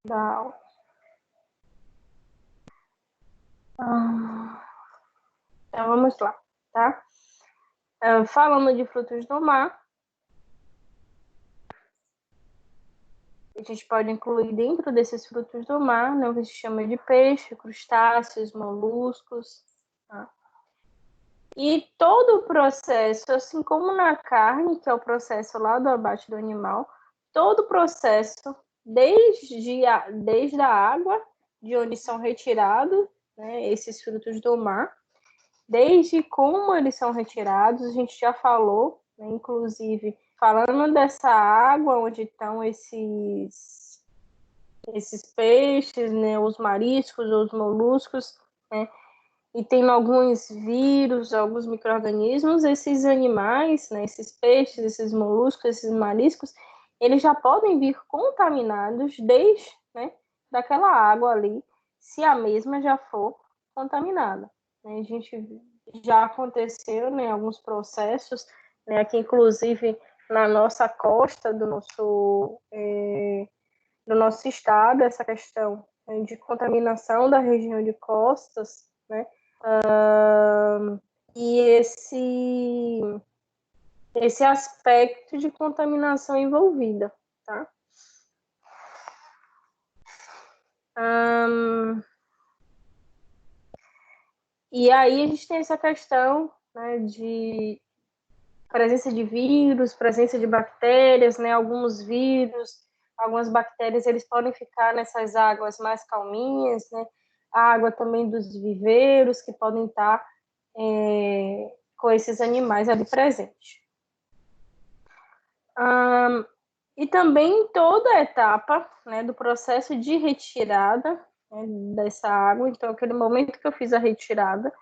da aula. Então, vamos lá, tá? Falando de frutos do mar, a gente pode incluir dentro desses frutos do mar, né, o que se chama de peixe, crustáceos, moluscos, tá? E todo o processo, assim como na carne, que é o processo lá do abate do animal, todo o processo, desde a água, de onde são retirados, né, esses frutos do mar, desde como eles são retirados, a gente já falou, né, inclusive, falando dessa água onde estão esses peixes, né, os mariscos, os moluscos, né, e tem alguns vírus, alguns micro-organismos, esses animais, né, esses peixes, esses moluscos, esses mariscos, eles já podem vir contaminados desde, né, daquela água ali, se a mesma já for contaminada. Né? A gente já aconteceu, né, alguns processos, né, aqui inclusive na nossa costa do nosso estado, essa questão, né, de contaminação da região de costas, né, e esse aspecto de contaminação envolvida, tá? E aí a gente tem essa questão, né, de presença de vírus, presença de bactérias, né, alguns vírus, algumas bactérias, eles podem ficar nessas águas mais calminhas, né, a água também dos viveiros, que podem estar com esses animais ali presentes. E também toda a etapa, né, do processo de retirada, né, dessa água, então aquele momento que eu fiz a retirada,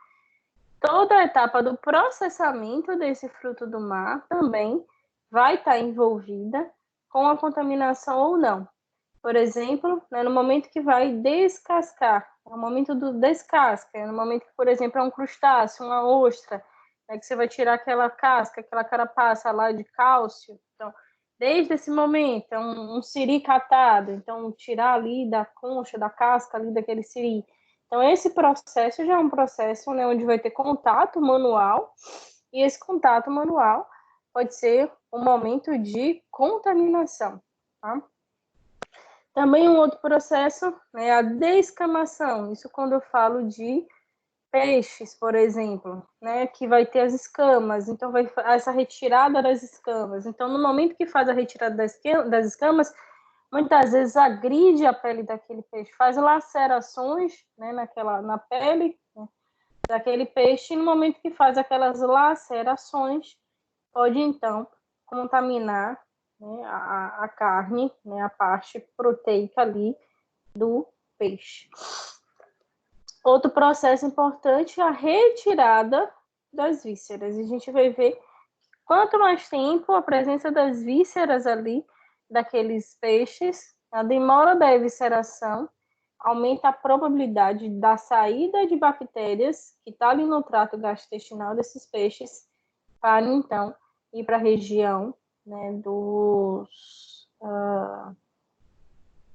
toda a etapa do processamento desse fruto do mar também vai estar envolvida com a contaminação ou não. Por exemplo, né, no momento que vai descascar, no momento do descasca, no momento que, por exemplo, é um crustáceo, uma ostra, né, que você vai tirar aquela casca, aquela carapaça lá de cálcio. Então, desde esse momento, é um siri catado, então tirar ali da concha, da casca ali daquele siri. Então, esse processo já é um processo, né, onde vai ter contato manual, e esse contato manual pode ser um momento de contaminação, tá? Também um outro processo é a descamação. Isso quando eu falo de peixes, por exemplo, né, que vai ter as escamas, então vai essa retirada das escamas. Então, no momento que faz a retirada das escamas, muitas vezes agride a pele daquele peixe, faz lacerações, né, na pele, né, daquele peixe, e no momento que faz aquelas lacerações, pode então contaminar, né, a carne, né, a parte proteica ali do peixe. Outro processo importante é a retirada das vísceras. A gente vai ver quanto mais tempo a presença das vísceras ali daqueles peixes, a demora da evisceração aumenta a probabilidade da saída de bactérias que está ali no trato gastrointestinal desses peixes para então ir para a região, né,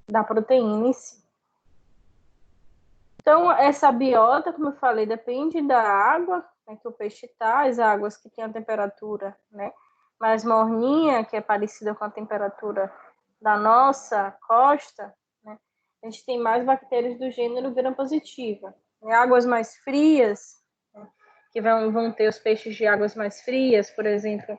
da proteína em si. Então, essa biota, como eu falei, depende da água, né, que o peixe está, as águas que têm a temperatura, né, mais morninha, que é parecida com a temperatura da nossa costa, né, a gente tem mais bactérias do gênero gram-positiva. Águas mais frias, né, que vão ter os peixes de águas mais frias, por exemplo,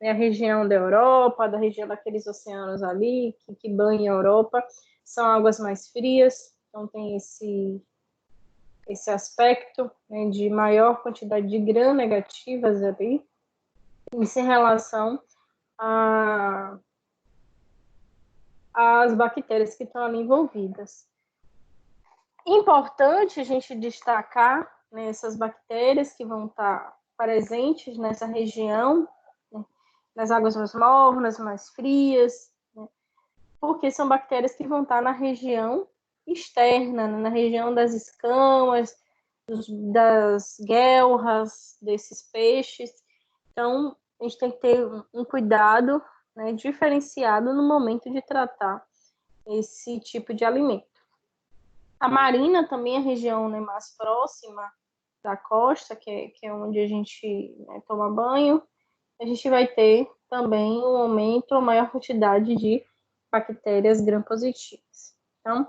né, a região da Europa, da região daqueles oceanos ali, que banham a Europa, são águas mais frias, então tem esse aspecto, né, de maior quantidade de gram-negativas ali, isso em relação às bactérias que estão ali envolvidas. Importante a gente destacar, né, essas bactérias que vão estar presentes nessa região, né, nas águas mais mornas, mais frias, né, porque são bactérias que vão estar na região externa, né, na região das escamas, das guelras desses peixes. Então, a gente tem que ter um cuidado, né, diferenciado no momento de tratar esse tipo de alimento. A marina também é a região, né, mais próxima da costa, que é onde a gente, né, toma banho. A gente vai ter também um aumento, uma maior quantidade de bactérias gram-positivas. Então,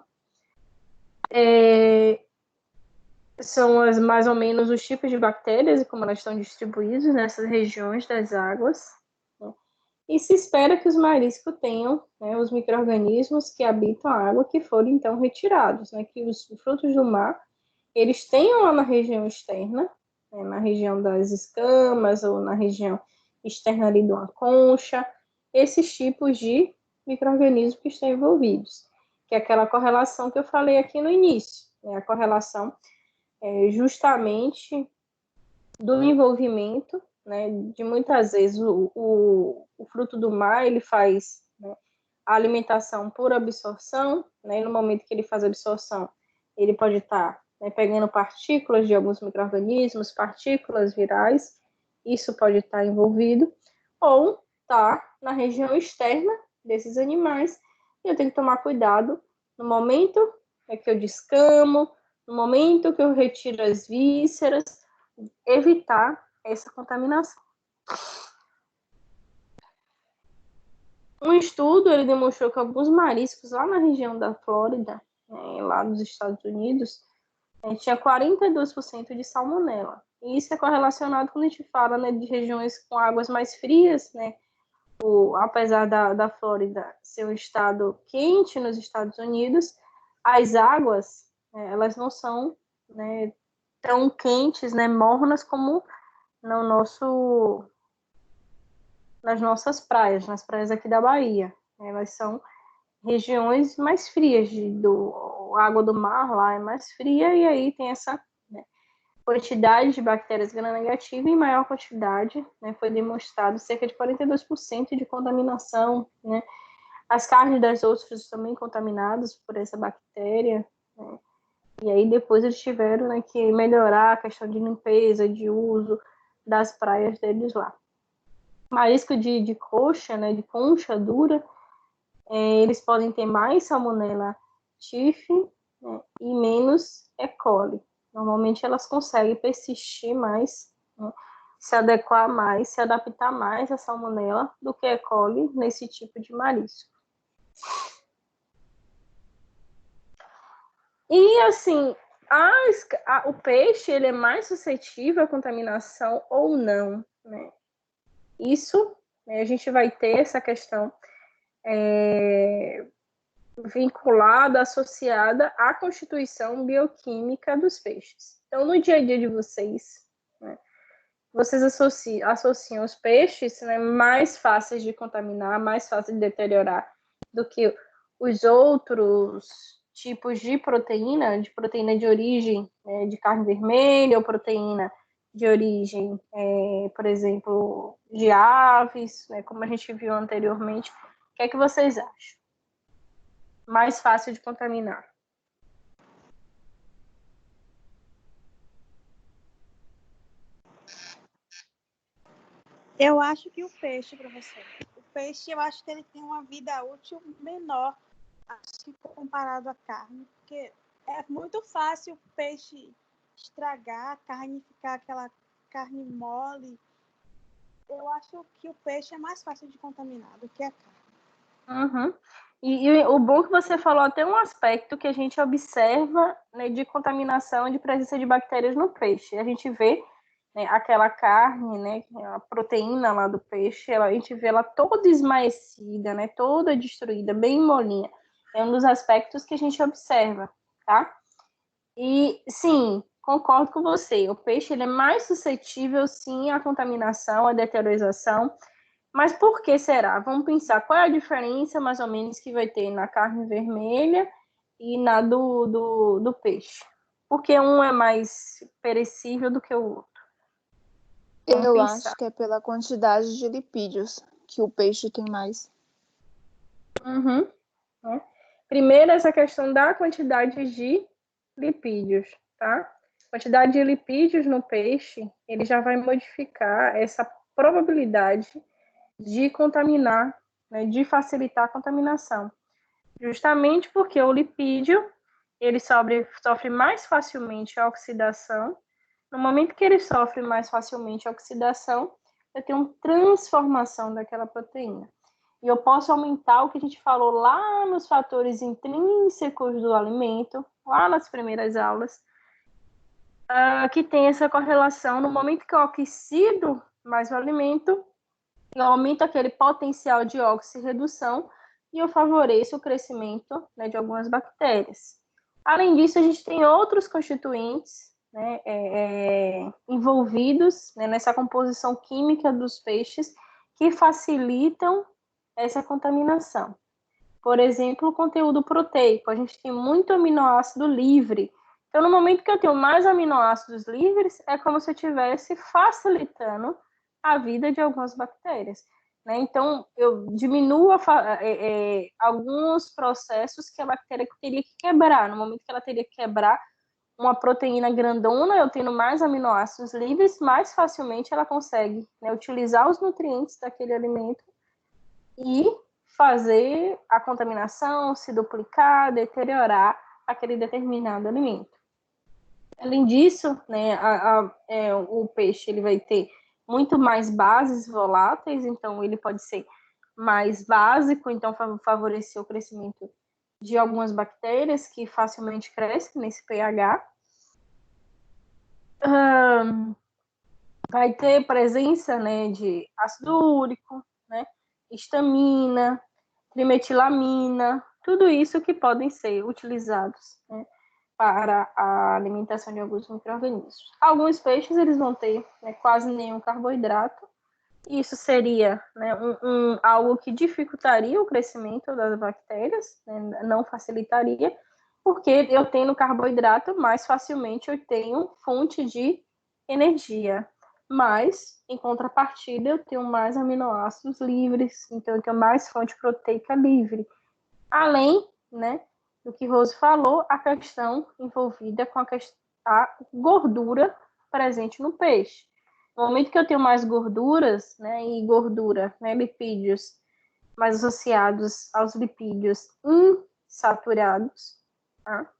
são mais ou menos os tipos de bactérias e como elas estão distribuídas nessas regiões das águas. Né? E se espera que os mariscos tenham, né, os micro-organismos que habitam a água que foram então retirados, né, que os frutos do mar eles tenham lá na região externa, né, na região das escamas ou na região externa ali de uma concha, esses tipos de micro-organismos que estão envolvidos, que é aquela correlação que eu falei aqui no início, né, a correlação justamente do envolvimento, né, de muitas vezes o fruto do mar ele faz, né, a alimentação por absorção, né, e no momento que ele faz a absorção, ele pode estar, né, pegando partículas de alguns micro-organismos, partículas virais, isso pode estar envolvido, ou tá na região externa desses animais, e eu tenho que tomar cuidado no momento que eu descamo, no momento que eu retiro as vísceras, evitar essa contaminação. Um estudo ele demonstrou que alguns mariscos lá na região da Flórida, né, lá nos Estados Unidos, tinha 42% de salmonela. E isso é correlacionado quando a gente fala, né, de regiões com águas mais frias, né? Apesar da Flórida ser um estado quente nos Estados Unidos, as águas, né, elas não são, né, tão quentes, né, mornas como no nas nossas praias, nas praias aqui da Bahia. Elas são regiões mais frias, a água do mar lá é mais fria, e aí tem essa, né, quantidade de bactérias gram-negativas em maior quantidade, né, foi demonstrado cerca de 42% de contaminação, né, as carnes das ostras também contaminadas por essa bactéria, né, e aí depois eles tiveram, né, que melhorar a questão de limpeza, de uso das praias deles lá. Marisco de coxa, né, de concha dura, eles podem ter mais Salmonella typhi, né, e menos E. coli. Normalmente elas conseguem persistir mais, né, se adequar mais, se adaptar mais à Salmonella do que E. coli nesse tipo de marisco. E assim, o peixe ele é mais suscetível à contaminação ou não, né? Isso, né, a gente vai ter essa questão vinculada, associada à constituição bioquímica dos peixes. Então, no dia a dia de vocês, né, vocês associam os peixes, né, mais fáceis de contaminar, mais fáceis de deteriorar do que os outros tipos de proteína de origem, né, de carne vermelha ou proteína de origem, por exemplo, de aves, né, como a gente viu anteriormente. O que é que vocês acham? Mais fácil de contaminar? Eu acho que o peixe, professor. O peixe, eu acho que ele tem uma vida útil menor, acho que comparado à carne, porque é muito fácil o peixe estragar, a carne ficar aquela carne mole. Eu acho que o peixe é mais fácil de contaminar do que a carne. Uhum. E o bom que você falou até um aspecto que a gente observa, né, de contaminação, de presença de bactérias no peixe. A gente vê, né, aquela carne, né, a proteína lá do peixe, a gente vê ela toda esmaecida, né, toda destruída, bem molinha. É um dos aspectos que a gente observa, tá? E sim, concordo com você. O peixe ele é mais suscetível, sim, à contaminação, à deteriorização. Mas por que será? Vamos pensar qual é a diferença, mais ou menos, que vai ter na carne vermelha e na do peixe. Porque um é mais perecível do que o outro. Vamos Eu pensar. acho que é pela quantidade de lipídios que o peixe tem mais. Uhum. Né? Primeiro, essa questão da quantidade de lipídios, tá? A quantidade de lipídios no peixe, ele já vai modificar essa probabilidade de contaminar, né, de facilitar a contaminação. Justamente porque o lipídio, ele sofre mais facilmente a oxidação. No momento que ele sofre mais facilmente a oxidação, eu tenho uma transformação daquela proteína. E eu posso aumentar o que a gente falou lá nos fatores intrínsecos do alimento, lá nas primeiras aulas, que tem essa correlação. No momento que eu oxido mais o alimento, eu aumento aquele potencial de oxirredução e eu favoreço o crescimento, né, de algumas bactérias. Além disso, a gente tem outros constituintes, né, envolvidos, né, nessa composição química dos peixes que facilitam essa contaminação. Por exemplo, o conteúdo proteico. A gente tem muito aminoácido livre. Então, no momento que eu tenho mais aminoácidos livres, é como se eu estivesse facilitando a vida de algumas bactérias. Né? Então, eu diminuo alguns processos que a bactéria teria que quebrar. No momento que ela teria que quebrar uma proteína grandona, eu tendo mais aminoácidos livres, mais facilmente ela consegue, né, utilizar os nutrientes daquele alimento e fazer a contaminação, se duplicar, deteriorar aquele determinado alimento. Além disso, né, o peixe ele vai ter muito mais bases voláteis, então ele pode ser mais básico, então favorecer o crescimento de algumas bactérias que facilmente crescem nesse pH. Vai ter presença, né, de ácido úrico, né, histamina, trimetilamina, tudo isso que podem ser utilizados, né, para a alimentação de alguns micro-organismos. Alguns peixes eles vão ter, né, quase nenhum carboidrato. Isso seria, né, algo que dificultaria o crescimento das bactérias, né, não facilitaria, porque eu tendo carboidrato, mais facilmente eu tenho fonte de energia. Mas, em contrapartida, eu tenho mais aminoácidos livres, então eu tenho mais fonte proteica livre. Além, né, do que Rose falou, a questão envolvida com a gordura presente no peixe. No momento que eu tenho mais gorduras, né, e gordura, né, lipídios, mais associados aos lipídios insaturados, tá?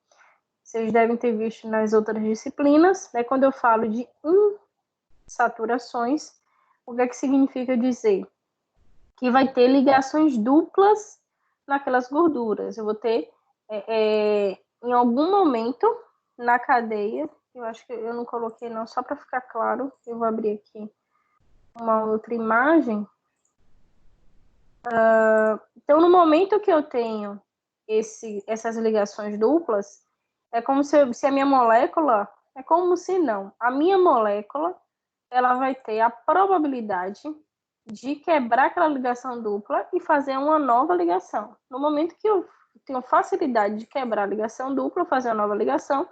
Vocês devem ter visto nas outras disciplinas, né, quando eu falo de insaturações, o que é que significa dizer? Que vai ter ligações duplas naquelas gorduras. Eu vou ter, em algum momento, na cadeia, eu acho que eu não coloquei não, só para ficar claro, eu vou abrir aqui uma outra imagem. Então, no momento que eu tenho essas ligações duplas, é como se a minha molécula, é como se não, a minha molécula, ela vai ter a probabilidade de quebrar aquela ligação dupla e fazer uma nova ligação. No momento que eu tenho facilidade de quebrar a ligação dupla, fazer uma nova ligação,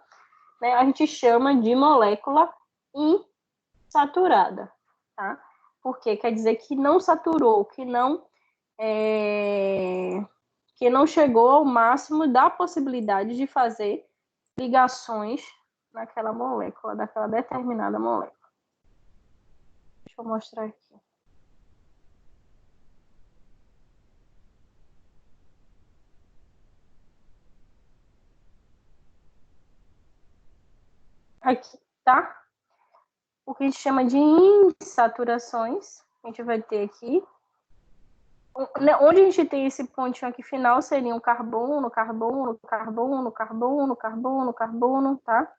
né, a gente chama de molécula insaturada, tá? Porque quer dizer que não saturou, que não chegou ao máximo da possibilidade de fazer ligações naquela molécula, daquela determinada molécula. Deixa eu mostrar aqui. Aqui, tá? O que a gente chama de insaturações, a gente vai ter aqui. Onde a gente tem esse pontinho aqui final, seria um carbono, carbono, carbono, carbono, carbono, carbono, tá?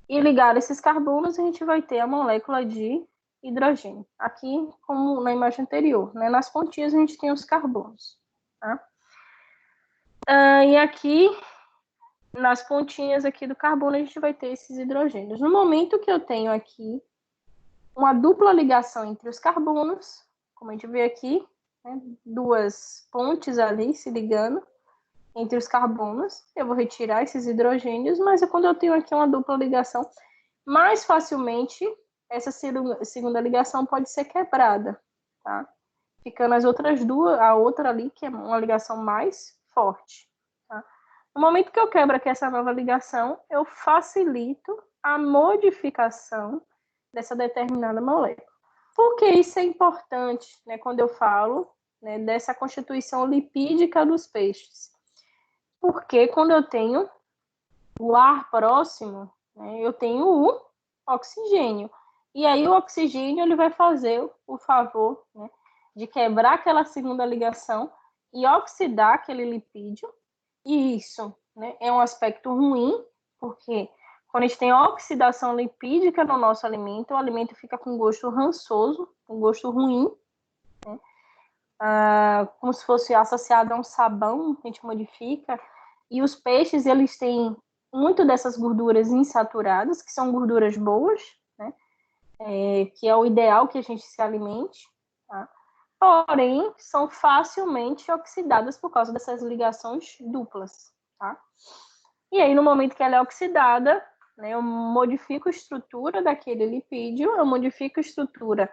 E ligado a esses carbonos, a gente vai ter a molécula de hidrogênio. Aqui, como na imagem anterior, né? Nas pontinhas a gente tem os carbonos, tá? E aqui, nas pontinhas aqui do carbono, a gente vai ter esses hidrogênios. No momento que eu tenho aqui uma dupla ligação entre os carbonos, como a gente vê aqui, né, duas pontes ali se ligando entre os carbonos, eu vou retirar esses hidrogênios, mas quando eu tenho aqui uma dupla ligação, mais facilmente essa segunda ligação pode ser quebrada, tá? Ficando as outras duas, a outra ali, que é uma ligação mais forte. Tá? No momento que eu quebro aqui essa nova ligação, eu facilito a modificação dessa determinada molécula. Por que isso é importante, né, quando eu falo, né, dessa constituição lipídica dos peixes? Porque quando eu tenho o ar próximo, né, eu tenho o oxigênio. E aí o oxigênio ele vai fazer o favor, né, de quebrar aquela segunda ligação e oxidar aquele lipídio. E isso, né, é um aspecto ruim, porque quando a gente tem oxidação lipídica no nosso alimento, o alimento fica com gosto rançoso, com gosto ruim, né? Como se fosse associado a um sabão, a gente modifica. E os peixes, eles têm muito dessas gorduras insaturadas, que são gorduras boas, né? Que é o ideal que a gente se alimente, tá? Porém, são facilmente oxidadas por causa dessas ligações duplas, tá? E aí, no momento que ela é oxidada, né, eu modifico a estrutura daquele lipídio, eu modifico a estrutura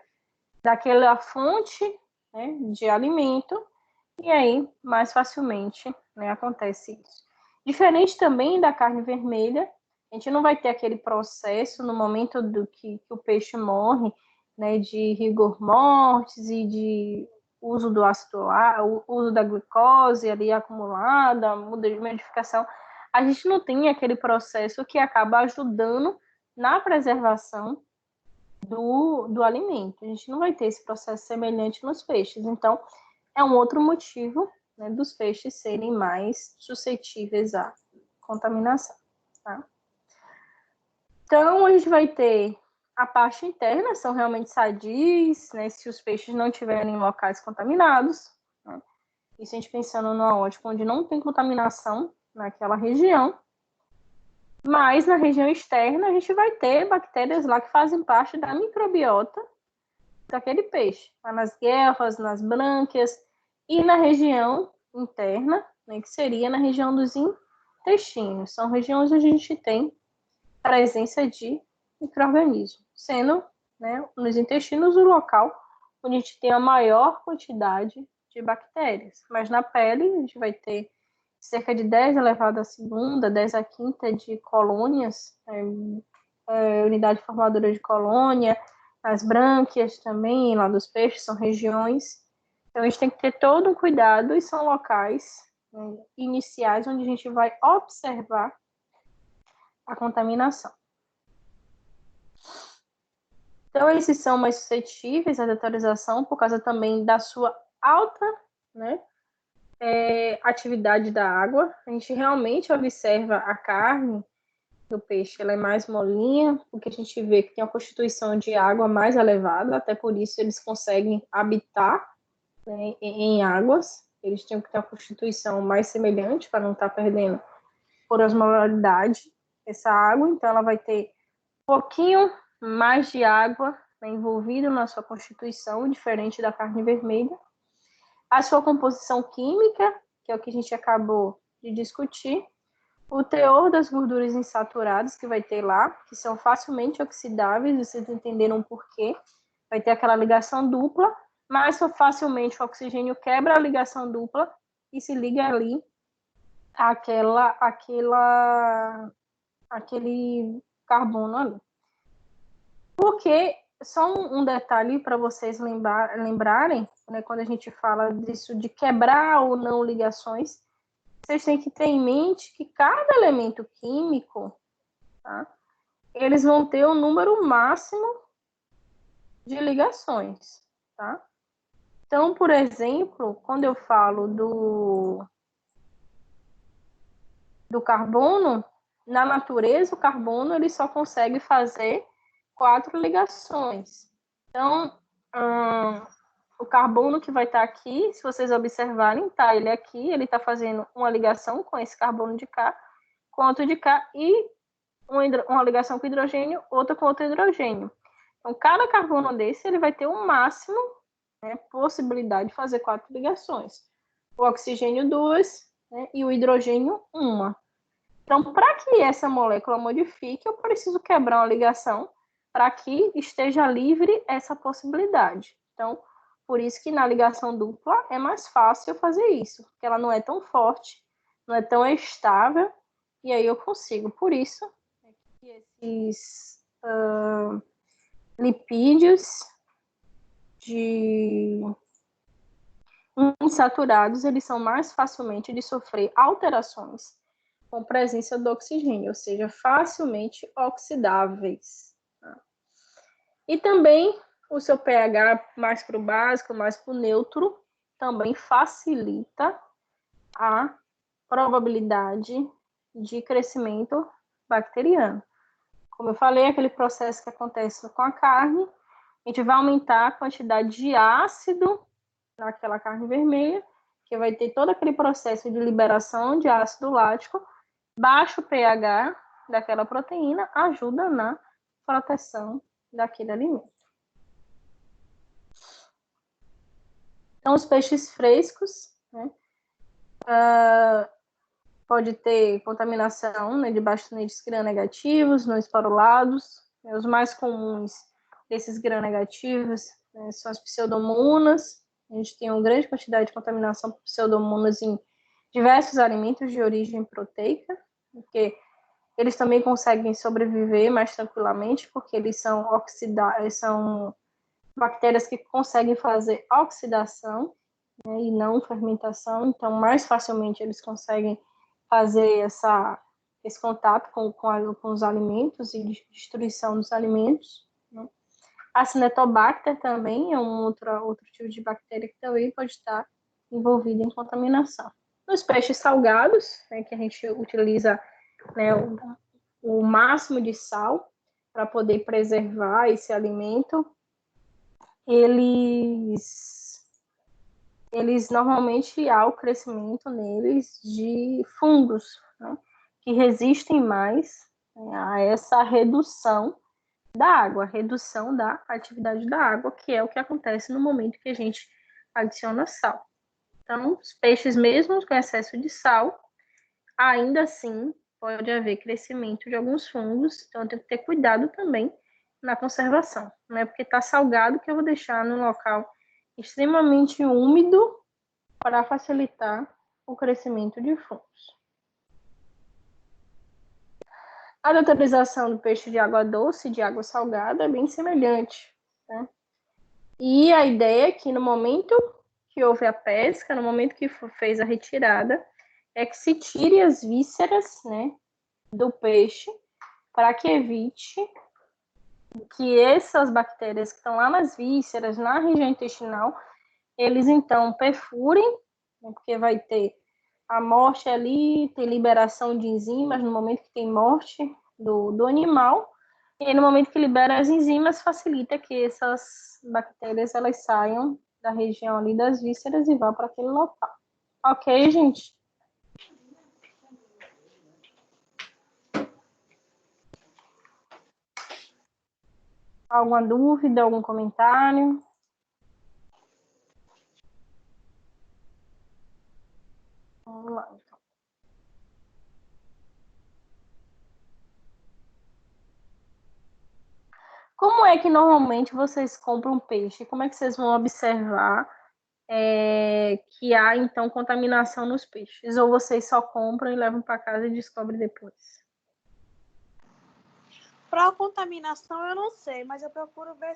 daquela fonte, né, de alimento, e aí mais facilmente, né, acontece isso. Diferente também da carne vermelha, a gente não vai ter aquele processo no momento do que o peixe morre, né, de rigor mortis e de uso do ácido lá, o uso da glicose ali acumulada, modificação. A gente não tem aquele processo que acaba ajudando na preservação do alimento. A gente não vai ter esse processo semelhante nos peixes. Então, é um outro motivo, né, dos peixes serem mais suscetíveis à contaminação. Tá? Então, a gente vai ter a parte interna, são realmente sadios, né, se os peixes não estiverem em locais contaminados. Né? Isso a gente pensando numa ótica onde não tem contaminação naquela região. Mas na região externa, a gente vai ter bactérias lá que fazem parte da microbiota daquele peixe, lá nas guelras, nas brânquias, e na região interna, né, que seria na região dos intestinos. São regiões onde a gente tem presença de micro-organismos, sendo, né, nos intestinos o local onde a gente tem a maior quantidade de bactérias. Mas na pele, a gente vai ter cerca de 10 elevado à segunda, 10 à quinta de colônias, unidade formadora de colônia, as brânquias também, lá dos peixes, são regiões. Então, a gente tem que ter todo um cuidado e são locais, né, iniciais onde a gente vai observar a contaminação. Então, esses são mais suscetíveis à deteriorização por causa também da sua alta, né, atividade da água. A gente realmente observa a carne do peixe, ela é mais molinha, porque a gente vê que tem uma constituição de água mais elevada, até por isso eles conseguem habitar, né, em águas. Eles têm que ter uma constituição mais semelhante para não estar perdendo por osmolaridade essa água, então ela vai ter um pouquinho mais de água, né, envolvida na sua constituição, diferente da carne vermelha. A sua composição química, que é o que a gente acabou de discutir, o teor das gorduras insaturadas que vai ter lá, que são facilmente oxidáveis, vocês entenderam por quê. Vai ter aquela ligação dupla, mas facilmente o oxigênio quebra a ligação dupla e se liga ali aquele carbono ali. Porque, só um detalhe para vocês lembrarem, né, quando a gente fala disso de quebrar ou não ligações, vocês têm que ter em mente que cada elemento químico, tá, eles vão ter um número máximo de ligações. Tá? Então, por exemplo, quando eu falo do carbono, na natureza, o carbono ele só consegue fazer 4 ligações. Então, o carbono que vai estar aqui, se vocês observarem, tá, ele aqui, ele está fazendo uma ligação com esse carbono de cá, com outro de cá, e uma ligação com hidrogênio, outra com outro hidrogênio. Então, cada carbono desse, ele vai ter um máximo, né, possibilidade de fazer 4 ligações. O oxigênio 2, né, e o hidrogênio 1. Então, para que essa molécula modifique, eu preciso quebrar uma ligação para que esteja livre essa possibilidade. Então, por isso que na ligação dupla é mais fácil eu fazer isso, porque ela não é tão forte, não é tão estável, e aí eu consigo. Por isso que esses lipídios insaturados, eles são mais facilmente de sofrer alterações com presença do oxigênio, ou seja, facilmente oxidáveis. Tá? E também o seu pH mais para o básico, mais para o neutro, também facilita a probabilidade de crescimento bacteriano. Como eu falei, aquele processo que acontece com a carne, a gente vai aumentar a quantidade de ácido naquela carne vermelha, que vai ter todo aquele processo de liberação de ácido lático, baixo pH daquela proteína ajuda na proteção daquele alimento. Então, os peixes frescos, né, pode ter contaminação, né, de bastonetes gram-negativos, não esporulados. Os mais comuns desses gram-negativos, né, são as pseudomonas. A gente tem uma grande quantidade de contaminação por pseudomonas em diversos alimentos de origem proteica, porque eles também conseguem sobreviver mais tranquilamente, porque eles são bactérias que conseguem fazer oxidação, né, e não fermentação, então mais facilmente eles conseguem fazer esse contato com os alimentos e destruição dos alimentos. Né? A Cinetobacter também é um outro tipo de bactéria que também pode estar envolvida em contaminação. Nos peixes salgados, né, que a gente utiliza, né, o máximo de sal para poder preservar esse alimento, eles normalmente há o crescimento neles de fungos, né, que resistem mais, né, a essa redução da água, redução da atividade da água, que é o que acontece no momento que a gente adiciona sal. Então, os peixes mesmo com excesso de sal, ainda assim pode haver crescimento de alguns fungos, então tem que ter cuidado também na conservação. Não é porque está salgado que eu vou deixar no local extremamente úmido para facilitar o crescimento de fungos. A deuterização do peixe de água doce e de água salgada é bem semelhante. Né? E a ideia é que no momento que houve a pesca, no momento que fez a retirada, é que se tire as vísceras, né, do peixe, para que evite que essas bactérias que estão lá nas vísceras, na região intestinal, eles então perfurem, né, porque vai ter a morte ali, tem liberação de enzimas no momento que tem morte do animal, e aí, no momento que libera as enzimas, facilita que essas bactérias elas saiam da região ali das vísceras e vá para aquele local. Ok, gente? Alguma dúvida, algum comentário? Vamos lá, então. Como é que normalmente vocês compram peixe? Como é que vocês vão observar que há, então, contaminação nos peixes? Ou vocês só compram e levam para casa e descobrem depois? Para a contaminação, eu não sei, mas eu procuro ver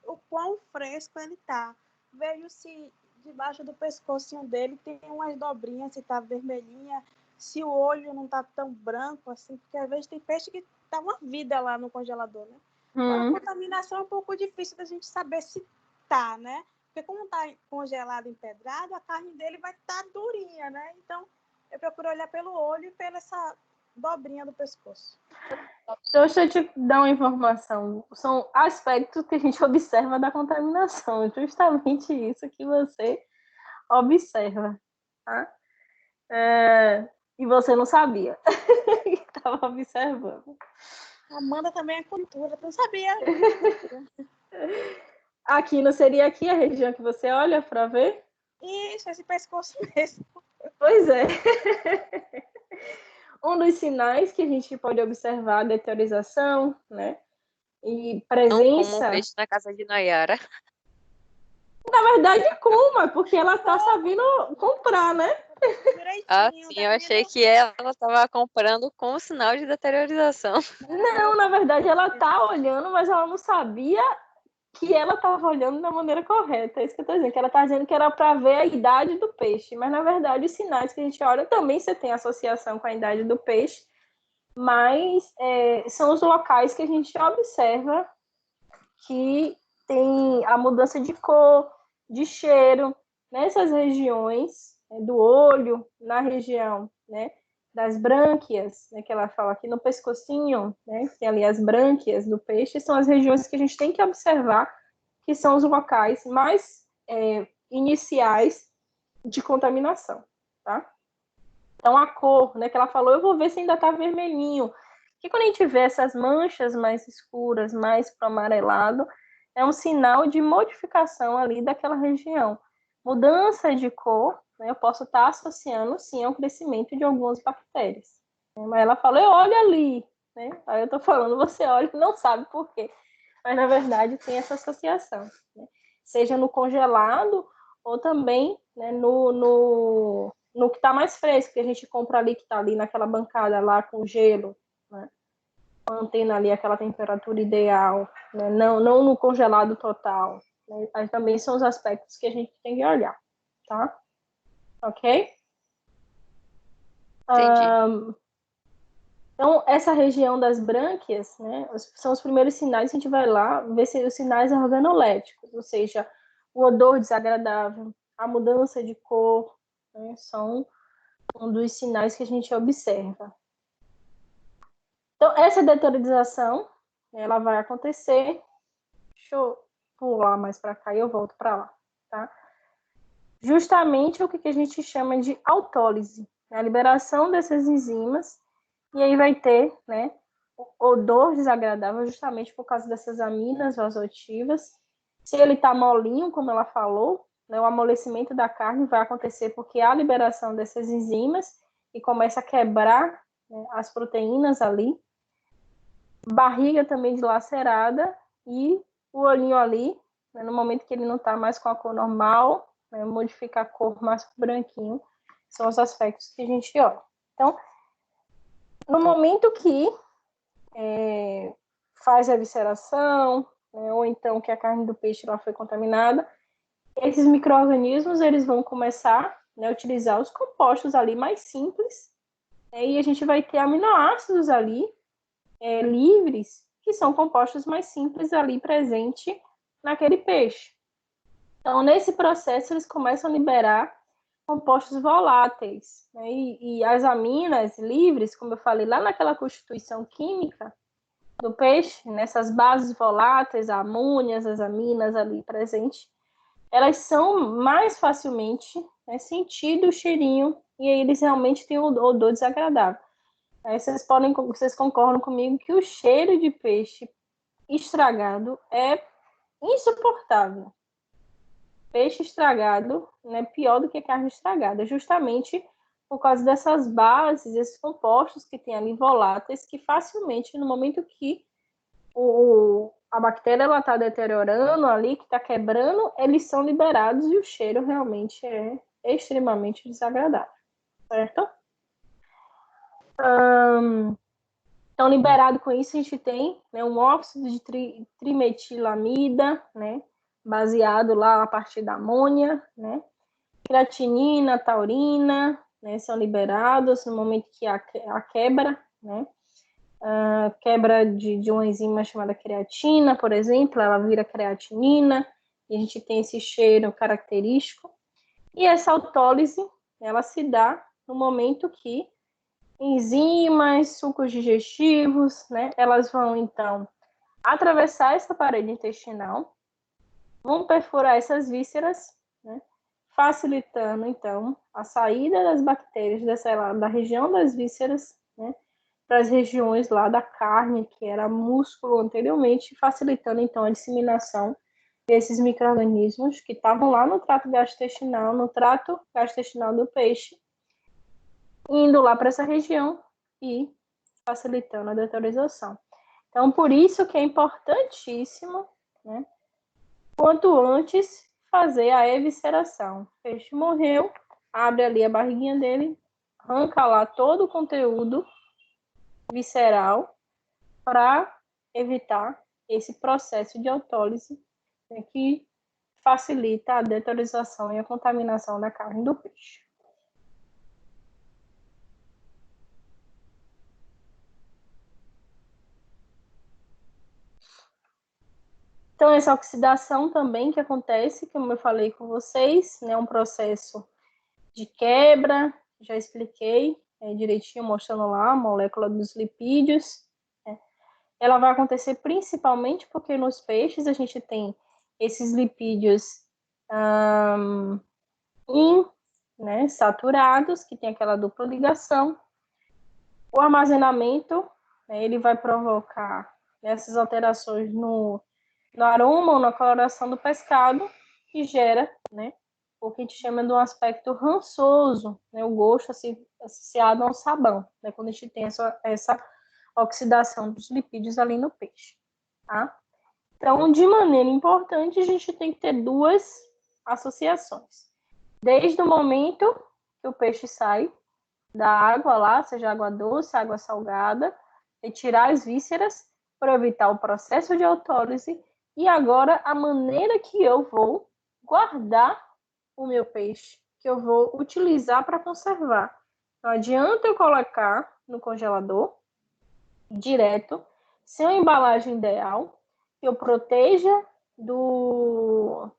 o quão fresco ele tá. Vejo se debaixo do pescocinho dele tem umas dobrinhas, se tá vermelhinha, se o olho não tá tão branco assim, porque às vezes tem peixe que tá uma vida lá no congelador, né? A contaminação é um pouco difícil da gente saber se tá, né? Porque como tá congelado, empedrado, a carne dele vai estar durinha, né? Então, eu procuro olhar pelo olho e pela essa dobrinha do pescoço. Então, deixa eu te dar uma informação. São aspectos que a gente observa da contaminação. Justamente isso que você observa. Tá? E você não sabia. Estava observando. Amanda também é cultura, tu não sabia? Aqui não seria aqui a região que você olha para ver? Isso, esse pescoço mesmo. Pois é. Um dos sinais que a gente pode observar a deteriorização, né? E presença. Não como peixe na casa de Nayara. Na verdade, como? É porque ela tá sabendo comprar, né? Ah, sim, eu achei que ela estava comprando com o sinal de deteriorização. Não, na verdade, ela tá olhando, mas ela não sabia que ela estava olhando da maneira correta. É isso que eu estou dizendo, que ela está dizendo que era para ver a idade do peixe, mas na verdade os sinais que a gente olha também você tem associação com a idade do peixe, mas são os locais que a gente observa que tem a mudança de cor, de cheiro, nessas regiões do olho, na região, né, das brânquias, né, que ela fala aqui no pescocinho, né, tem ali as brânquias do peixe, são as regiões que a gente tem que observar, que são os locais mais iniciais de contaminação, tá? Então, a cor, né, que ela falou, eu vou ver se ainda tá vermelhinho. Porque quando a gente vê essas manchas mais escuras, mais para amarelado, é um sinal de modificação ali daquela região. Mudança de cor, né, eu posso estar associando, sim, ao crescimento de algumas bactérias. Mas ela falou, eu olho ali, né? Aí eu tô falando, você olha e não sabe por quê. Mas, na verdade, tem essa associação, né? Seja no congelado ou também, né, no que está mais fresco, que a gente compra ali, que está ali naquela bancada lá com gelo, né? Mantendo ali aquela temperatura ideal, né? Não no congelado total. Né? Aí também são os aspectos que a gente tem que olhar, tá? Ok? Entendi. Então, essa região das brânquias, né, são os primeiros sinais que a gente vai lá ver se os sinais organoléticos, ou seja, o odor desagradável, a mudança de cor, né, são um dos sinais que a gente observa. Então, essa deteriorização, ela vai acontecer. Deixa eu pular mais para cá e eu volto para lá, tá? Justamente o que a gente chama de autólise, né, a liberação dessas enzimas. E aí vai ter, né, odor desagradável justamente por causa dessas aminas vasoativas. Se ele está molinho, como ela falou, né, o amolecimento da carne vai acontecer porque há a liberação dessas enzimas e começa a quebrar, né, as proteínas ali. Barriga também dilacerada e o olhinho ali, né, no momento que ele não está mais com a cor normal, né, modifica a cor mais para branquinho. São os aspectos que a gente olha. Então, no momento que faz a evisceração, né, ou então que a carne do peixe lá foi contaminada, esses micro-organismos eles vão começar, né, a utilizar os compostos ali mais simples, né, e a gente vai ter aminoácidos ali livres, que são compostos mais simples ali presente naquele peixe. Então, nesse processo, eles começam a liberar compostos voláteis, né, e as aminas livres, como eu falei lá naquela constituição química do peixe, nessas bases voláteis, amônias, as aminas ali presentes, elas são mais facilmente, né, sentido o cheirinho e aí eles realmente têm um odor desagradável. Aí vocês concordam comigo que o cheiro de peixe estragado é insuportável. Peixe estragado, né, pior do que carne estragada, justamente por causa dessas bases, esses compostos que tem ali voláteis, que facilmente, no momento que a bactéria está deteriorando ali, que está quebrando, eles são liberados e o cheiro realmente é extremamente desagradável, certo? Então, liberado com isso, a gente tem, né, um óxido de trimetilamida, né, baseado lá a partir da amônia, né, creatinina, taurina, né, são liberados no momento que há a quebra, né, quebra de uma enzima chamada creatina, por exemplo, ela vira creatinina, e a gente tem esse cheiro característico. E essa autólise, ela se dá no momento que enzimas, sucos digestivos, né, elas vão, então, atravessar essa parede intestinal, vão perfurar essas vísceras, né, facilitando, então, a saída das bactérias da região das vísceras, né, para as regiões lá da carne, que era músculo anteriormente, facilitando, então, a disseminação desses micro-organismos que estavam lá no trato gastrointestinal do peixe, indo lá para essa região e facilitando a deteriorização. Então, por isso que é importantíssimo, né, quanto antes fazer a evisceração. O peixe morreu, abre ali a barriguinha dele, arranca lá todo o conteúdo visceral para evitar esse processo de autólise né, que facilita a deteriorização e a contaminação da carne do peixe. Então, essa oxidação também que acontece, como eu falei com vocês, né, um processo de quebra, já expliquei direitinho, mostrando lá a molécula dos lipídios. Né. Ela vai acontecer principalmente porque nos peixes a gente tem esses lipídios saturados, que tem aquela dupla ligação. O armazenamento, né, ele vai provocar essas alterações no aroma ou na coloração do pescado, que gera, né, o que a gente chama de um aspecto rançoso, né, o gosto associado ao sabão, né, quando a gente tem essa oxidação dos lipídios ali no peixe. Tá? Então, de maneira importante, a gente tem que ter duas associações. Desde o momento que o peixe sai da água lá, seja água doce, água salgada, retirar as vísceras para evitar o processo de autólise. E agora a maneira que eu vou guardar o meu peixe, que eu vou utilizar para conservar. Não adianta eu colocar no congelador direto, sem a embalagem ideal, que eu proteja do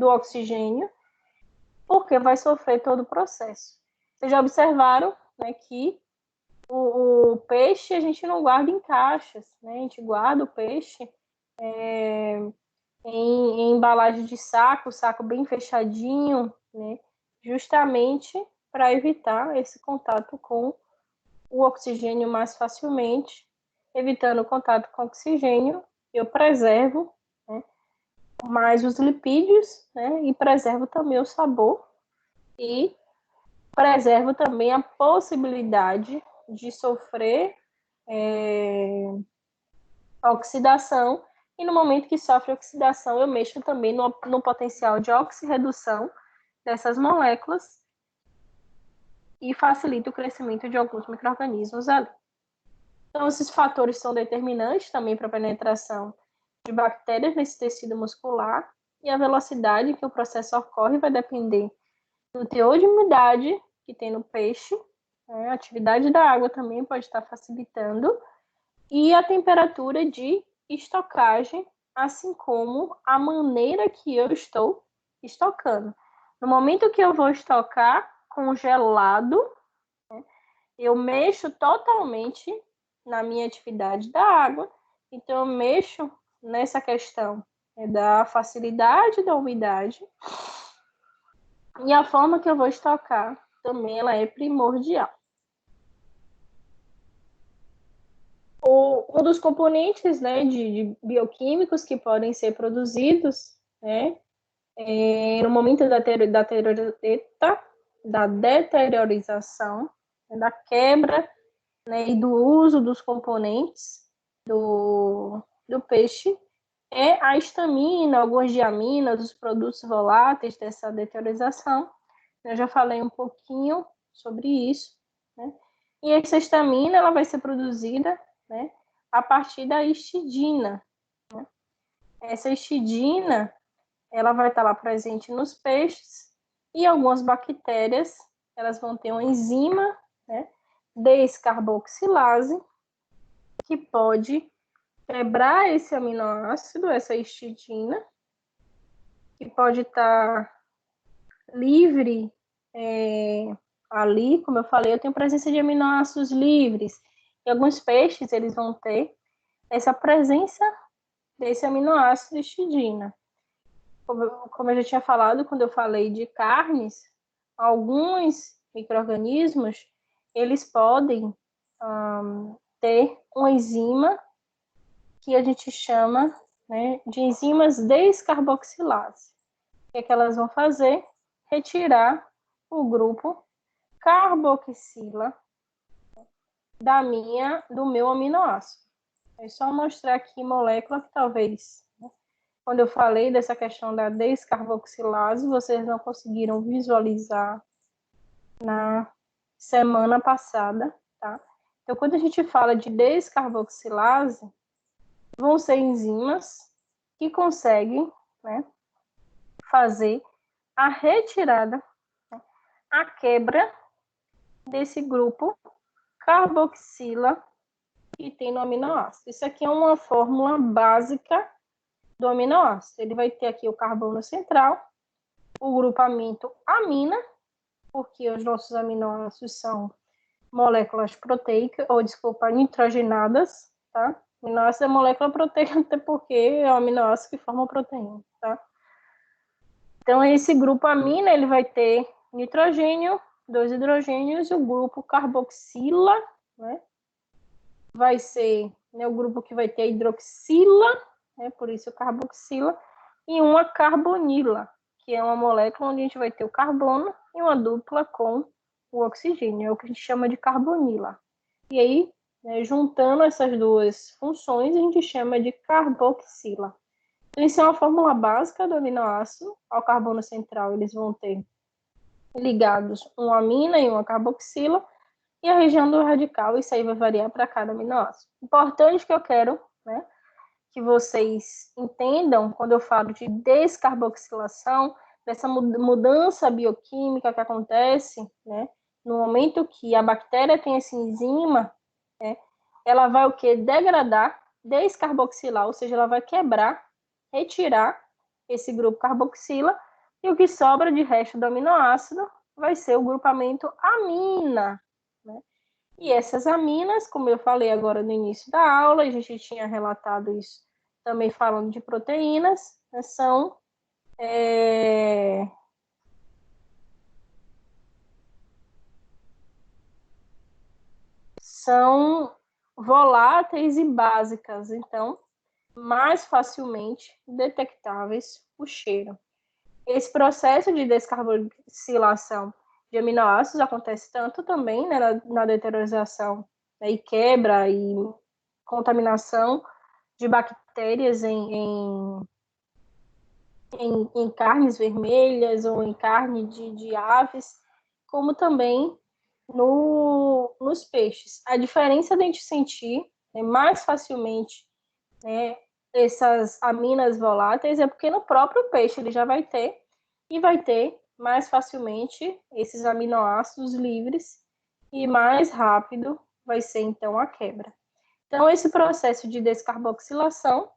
oxigênio, porque vai sofrer todo o processo. Vocês já observaram, né, que o peixe a gente não guarda em caixas, né? A gente guarda o peixe em embalagem de saco bem fechadinho, né? Justamente para evitar esse contato com o oxigênio mais facilmente. Evitando o contato com o oxigênio, eu preservo, né, mais os lipídios, né? E preservo também o sabor e preservo também a possibilidade de sofrer oxidação, e no momento que sofre oxidação, eu mexo também no potencial de oxirredução dessas moléculas e facilita o crescimento de alguns micro-organismos ali. Então, esses fatores são determinantes também para a penetração de bactérias nesse tecido muscular, e a velocidade que o processo ocorre vai depender do teor de umidade que tem no peixe, né? A atividade da água também pode estar facilitando, e a temperatura de estocagem, assim como a maneira que eu estou estocando. No momento que eu vou estocar congelado, né, eu mexo totalmente na minha atividade da água, então eu mexo nessa questão, né, da facilidade da umidade, e a forma que eu vou estocar também ela é primordial. Um dos componentes, né, de bioquímicos que podem ser produzidos, né, no momento da deteriorização, da quebra, né, e do uso dos componentes do peixe, é a histamina, algumas diaminas, os produtos voláteis dessa deteriorização. Eu já falei um pouquinho sobre isso, né? E essa histamina ela vai ser produzida, né, a partir da histidina. Né? Essa histidina ela vai estar lá presente nos peixes, e algumas bactérias elas vão ter uma enzima, né, descarboxilase, que pode quebrar esse aminoácido, essa histidina, que pode estar livre ali, como eu falei, eu tenho presença de aminoácidos livres. E alguns peixes, eles vão ter essa presença desse aminoácido histidina. Como eu já tinha falado, quando eu falei de carnes, alguns micro-organismos, eles podem ter uma enzima que a gente chama, né, de enzimas descarboxilase. O que é que elas vão fazer? Retirar o grupo carboxila do meu aminoácido. É só mostrar aqui molécula que talvez, né, quando eu falei dessa questão da descarboxilase, vocês não conseguiram visualizar na semana passada, tá? Então, quando a gente fala de descarboxilase, vão ser enzimas que consegue, né, fazer a retirada, né, a quebra desse grupo carboxila que tem no aminoácido. Isso aqui é uma fórmula básica do aminoácido. Ele vai ter aqui o carbono central, o grupamento amina, porque os nossos aminoácidos são moléculas proteicas, ou desculpa, nitrogenadas, tá? Aminoácido é molécula proteica, até porque é o aminoácido que forma a proteína, tá? Então, esse grupo amina, ele vai ter nitrogênio, 2 hidrogênios, e o grupo carboxila, né? Vai ser, né, o grupo que vai ter hidroxila, né, por isso carboxila, e uma carbonila, que é uma molécula onde a gente vai ter o carbono e uma dupla com o oxigênio, é o que a gente chama de carbonila. E aí, né, juntando essas duas funções, a gente chama de carboxila. Então, isso é uma fórmula básica do aminoácido. Ao carbono central, eles vão ter ligados uma amina e uma carboxila, e a região do radical, isso aí vai variar para cada aminoácido. Importante que eu quero, né, que vocês entendam quando eu falo de descarboxilação, dessa mudança bioquímica que acontece, né, no momento que a bactéria tem essa enzima, né, ela vai o quê? Degradar, descarboxilar, ou seja, ela vai quebrar, retirar esse grupo carboxila, e o que sobra de resto do aminoácido vai ser o grupamento amina, né? E essas aminas, como eu falei agora no início da aula, a gente tinha relatado isso também falando de proteínas, né, são voláteis e básicas, então, mais facilmente detectáveis o cheiro. Esse processo de descarboxilação de aminoácidos acontece tanto também, né, na deuterização, né, e quebra e contaminação de bactérias em carnes vermelhas ou em carne de aves, como também nos peixes. A diferença de a gente sentir, né, mais facilmente, né, essas aminas voláteis é porque no próprio peixe ele já vai ter, e vai ter mais facilmente esses aminoácidos livres, e mais rápido vai ser então a quebra. Então, esse processo de descarboxilação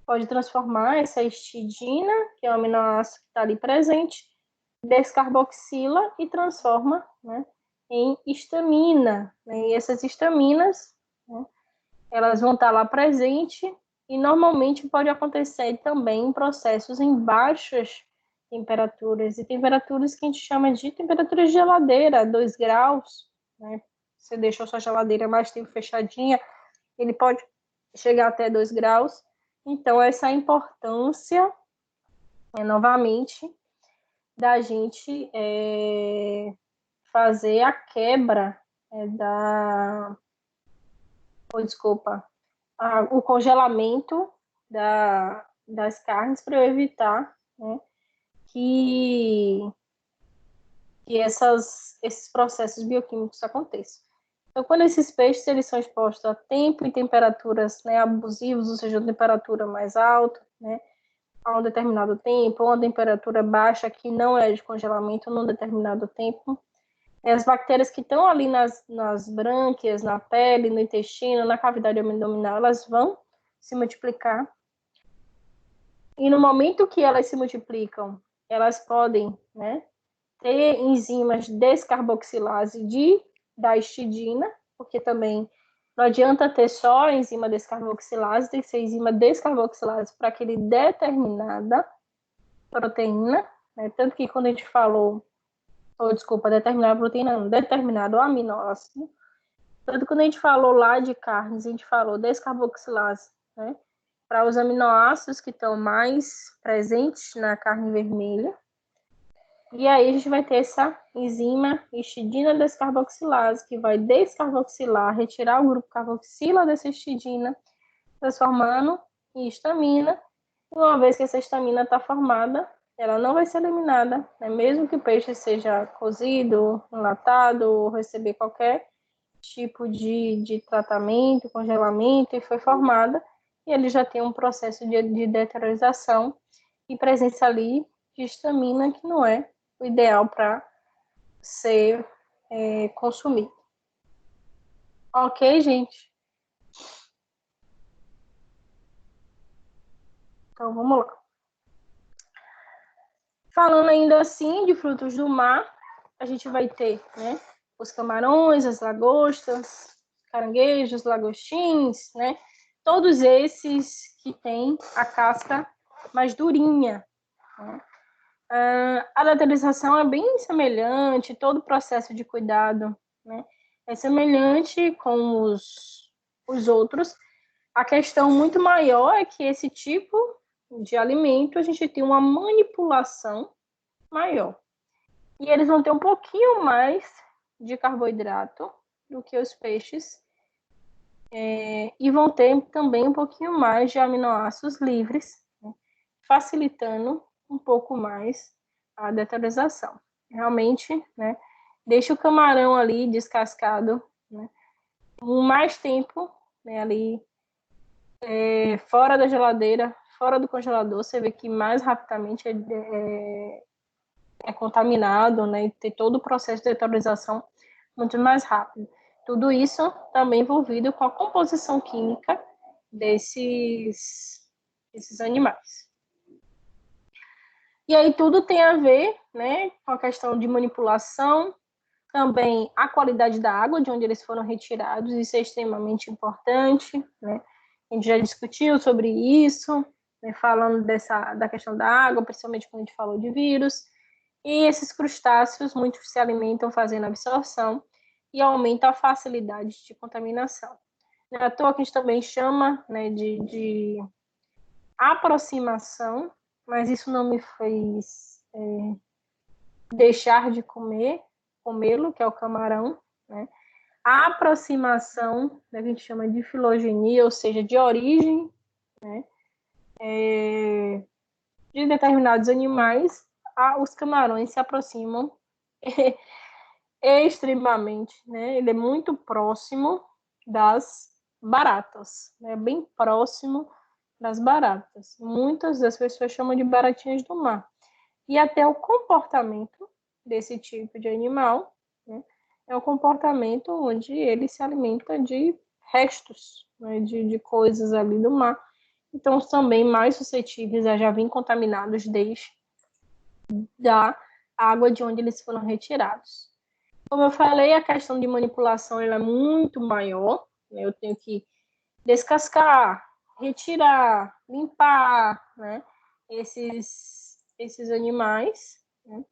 pode transformar essa histidina, que é o aminoácido que está ali presente, descarboxila e transforma, né, em histamina, né? E essas histaminas, né, elas vão estar lá presentes, e normalmente pode acontecer também em processos em baixas temperaturas, e temperaturas que a gente chama de temperaturas de geladeira, 2 graus, né? Você deixou sua geladeira mais tempo fechadinha, ele pode chegar até 2 graus. Então, essa importância, novamente, da gente fazer a quebra o congelamento das carnes para eu evitar, né, que esses processos bioquímicos aconteçam. Então, quando esses peixes eles são expostos a tempo e temperaturas, né, abusivos, ou seja, temperatura mais alta, né, a um determinado tempo, ou uma temperatura baixa que não é de congelamento num determinado tempo, as bactérias que estão ali nas brânquias, na pele, no intestino, na cavidade abdominal, elas vão se multiplicar. E no momento que elas se multiplicam, elas podem, né, ter enzimas descarboxilase da histidina, porque também não adianta ter só a enzima descarboxilase, tem que ser enzima descarboxilase para aquele determinada proteína, né? Tanto que quando a gente falou, determinada proteína, não, determinado aminoácido, tanto que quando a gente falou lá de carnes, a gente falou descarboxilase, né? Para os aminoácidos que estão mais presentes na carne vermelha. E aí a gente vai ter essa enzima histidina descarboxilase, que vai descarboxilar, retirar o grupo carboxila dessa histidina, transformando em histamina. E uma vez que essa histamina está formada, ela não vai ser eliminada, né? Mesmo que o peixe seja cozido, enlatado, ou receber qualquer tipo de tratamento, congelamento, e foi formada, e ele já tem um processo de deteriorização e presença ali de histamina, que não é o ideal para ser consumido. Ok, gente? Então, vamos lá. Falando ainda assim de frutos do mar, a gente vai ter, né, os camarões, as lagostas, caranguejos, lagostins, né? Todos esses que têm a casca mais durinha, né? A lateralização é bem semelhante, todo o processo de cuidado, né, é semelhante com os outros. A questão muito maior é que esse tipo de alimento a gente tem uma manipulação maior. E eles vão ter um pouquinho mais de carboidrato do que os peixes, e vão ter também um pouquinho mais de aminoácidos livres, né, facilitando um pouco mais a deteriorização. Realmente, né, deixa o camarão ali descascado, né, por mais tempo, né, ali fora da geladeira, fora do congelador, você vê que mais rapidamente é contaminado, né, e ter todo o processo de deteriorização muito mais rápido. Tudo isso também envolvido com a composição química desses animais. E aí tudo tem a ver, né, com a questão de manipulação, também a qualidade da água de onde eles foram retirados, isso é extremamente importante, né? A gente já discutiu sobre isso, né, falando da questão da água, principalmente quando a gente falou de vírus. E esses crustáceos muitos se alimentam fazendo absorção e aumenta a facilidade de contaminação. Não é à toa que a gente também chama, né, de aproximação, mas isso não me fez deixar de comê-lo, que é o camarão, né? A aproximação, né, que a gente chama de filogenia, ou seja, de origem, né, de determinados animais, os camarões se aproximam extremamente, né? Ele é muito próximo das baratas, né? Bem próximo das baratas. Muitas das pessoas chamam de baratinhas do mar. E até o comportamento desse tipo de animal, né, é o comportamento onde ele se alimenta de restos, né, de coisas ali do mar. Então, também mais suscetíveis a já vir contaminados desde da água de onde eles foram retirados. Como eu falei, a questão de manipulação ela é muito maior, né? Eu tenho que descascar, retirar, limpar, né, esses animais, né?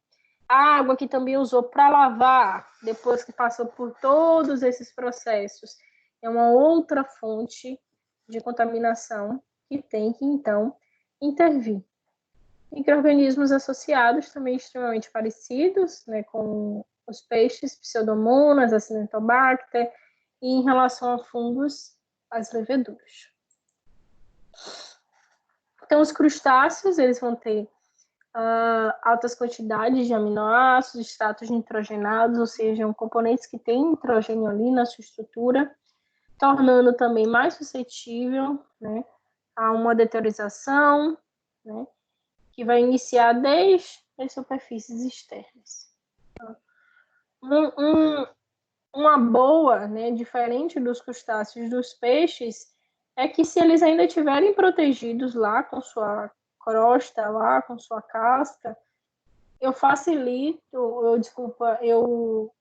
A água que também usou para lavar, depois que passou por todos esses processos, é uma outra fonte de contaminação que tem que, então, intervir. Micro-organismos associados também extremamente parecidos, né, com os peixes, Pseudomonas, Acinetobacter, e em relação a fungos, as leveduras. Então, os crustáceos, eles vão ter altas quantidades de aminoácidos, extratos nitrogenados, ou seja, componentes que têm nitrogênio ali na sua estrutura, tornando também mais suscetível, né, a uma deteriorização, né, que vai iniciar desde as superfícies externas. Uma boa, né, diferente dos crustáceos dos peixes, é que se eles ainda estiverem protegidos lá com sua crosta, lá com sua casca, eu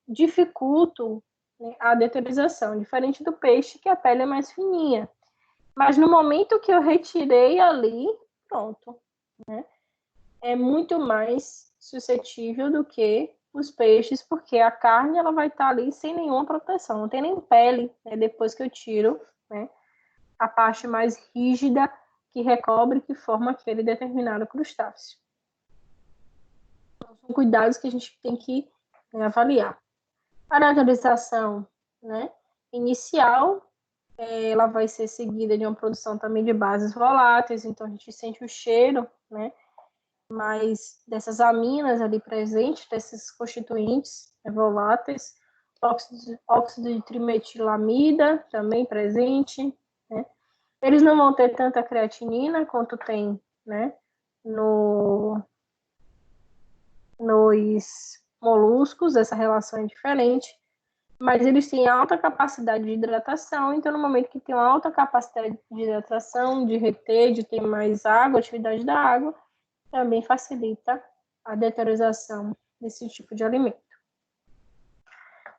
dificulto, né, a deteriorização, diferente do peixe, que a pele é mais fininha. Mas no momento que eu retirei ali, pronto, né, é muito mais suscetível do que os peixes, porque a carne ela vai estar ali sem nenhuma proteção, não tem nem pele, né, depois que eu tiro, né, a parte mais rígida que recobre, que forma aquele determinado crustáceo. Então, são cuidados que a gente tem que, né, avaliar. A naturalização, né, inicial, ela vai ser seguida de uma produção também de bases voláteis, então a gente sente o cheiro, né, mais dessas aminas ali presentes, desses constituintes, né, voláteis, óxido de trimetilamida também presente, né? Eles não vão ter tanta creatinina quanto tem, né, nos moluscos, essa relação é diferente, mas eles têm alta capacidade de hidratação, então no momento que tem uma alta capacidade de hidratação, de reter, de ter mais água, atividade da água, também facilita a deteriorização desse tipo de alimento.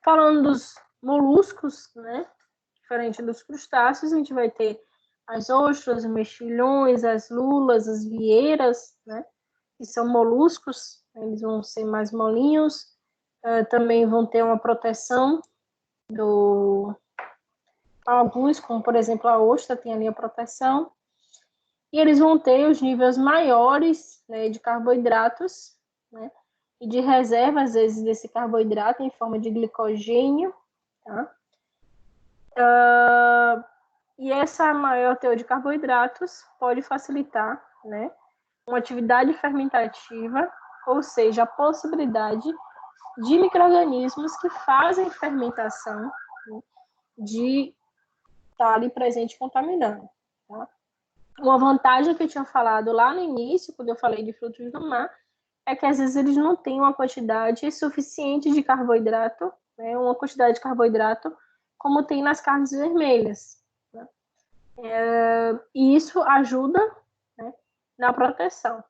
Falando dos moluscos, né, diferente dos crustáceos, a gente vai ter as ostras, os mexilhões, as lulas, as vieiras, né, que são moluscos, eles vão ser mais molinhos, também vão ter uma proteção alguns, como por exemplo a ostra, tem ali a proteção, e eles vão ter os níveis maiores, né, de carboidratos, né, e de reserva, às vezes, desse carboidrato em forma de glicogênio, tá? E essa maior teor de carboidratos pode facilitar, né, uma atividade fermentativa, ou seja, a possibilidade de micro-organismos que fazem fermentação, né, de estar ali presente contaminando. Tá? Uma vantagem que eu tinha falado lá no início, quando eu falei de frutos do mar, é que às vezes eles não têm uma quantidade suficiente de carboidrato, né, uma quantidade de carboidrato como tem nas carnes vermelhas. Né? E isso ajuda, né, na proteção.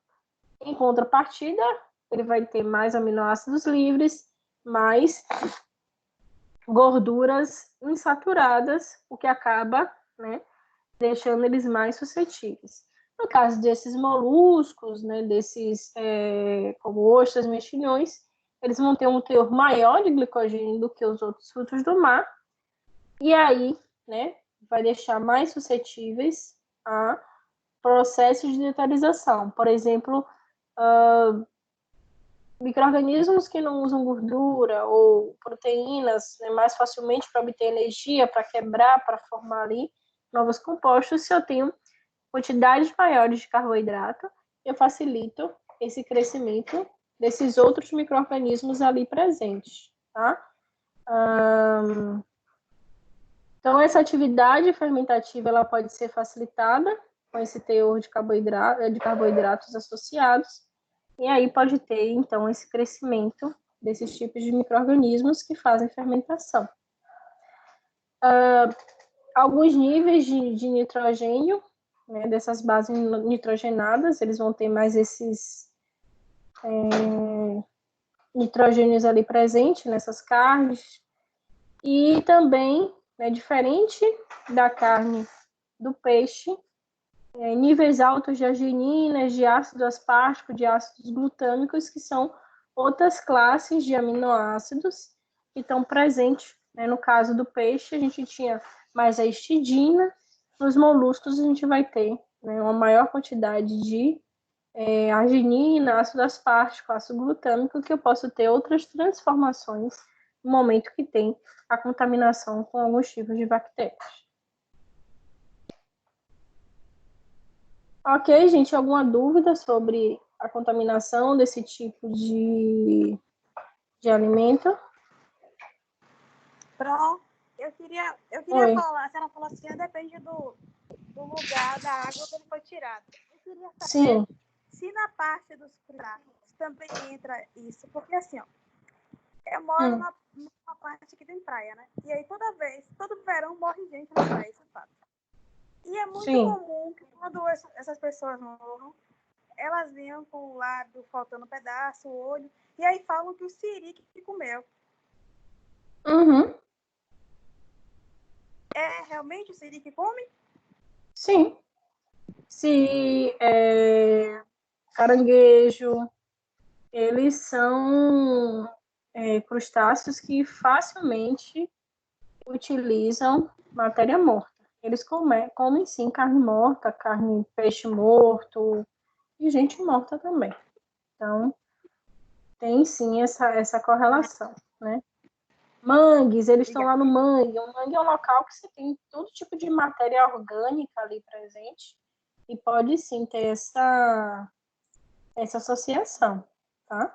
Em contrapartida, ele vai ter mais aminoácidos livres, mais gorduras insaturadas, o que acaba, né, deixando eles mais suscetíveis. No caso desses moluscos, né, como ostras, mexilhões, eles vão ter um teor maior de glicogênio do que os outros frutos do mar, e aí, né, vai deixar mais suscetíveis a processos de deteriorização. Por exemplo, micro-organismos que não usam gordura ou proteínas, né, mais facilmente para obter energia, para quebrar, para formar ali novos compostos. Se eu tenho quantidades maiores de carboidrato, eu facilito esse crescimento desses outros micro-organismos ali presentes, tá? Então, essa atividade fermentativa ela pode ser facilitada com esse teor de carboidratos associados, e aí pode ter, então, esse crescimento desses tipos de micro-organismos que fazem fermentação. Alguns níveis de nitrogênio, né, dessas bases nitrogenadas, eles vão ter mais esses nitrogênios ali presentes nessas carnes. E também, né, diferente da carne do peixe, níveis altos de argininas, de ácido aspartico, de ácidos glutâmicos, que são outras classes de aminoácidos que estão presentes. Né? No caso do peixe, a gente tinha mais a histidina, nos moluscos a gente vai ter, né, uma maior quantidade de arginina, ácido aspartico, ácido glutâmico, que eu posso ter outras transformações no momento que tem a contaminação com alguns tipos de bactérias. Ok, gente, alguma dúvida sobre a contaminação desse tipo de alimento? Pronto. Eu queria Oi. falar, se ela falou assim, depende do lugar da água que ele foi tirado. Eu queria saber Sim. se na parte dos crustáceos também entra isso, porque assim, ó, eu moro numa parte que tem praia, né? E aí todo verão morre gente na praia, isso é fato. E é muito comum que quando essas pessoas morram, elas venham com o lábio faltando um pedaço, o olho, e aí falam que o siri que comeu. Uhum. É realmente o siri que come? Sim. Se caranguejo, eles são crustáceos que facilmente utilizam matéria morta. Eles comem sim carne morta, carne peixe morto e gente morta também. Então, tem sim essa correlação, né? Mangues, eles estão lá no mangue. O mangue é um local que você tem todo tipo de matéria orgânica ali presente e pode sim ter essa associação, tá?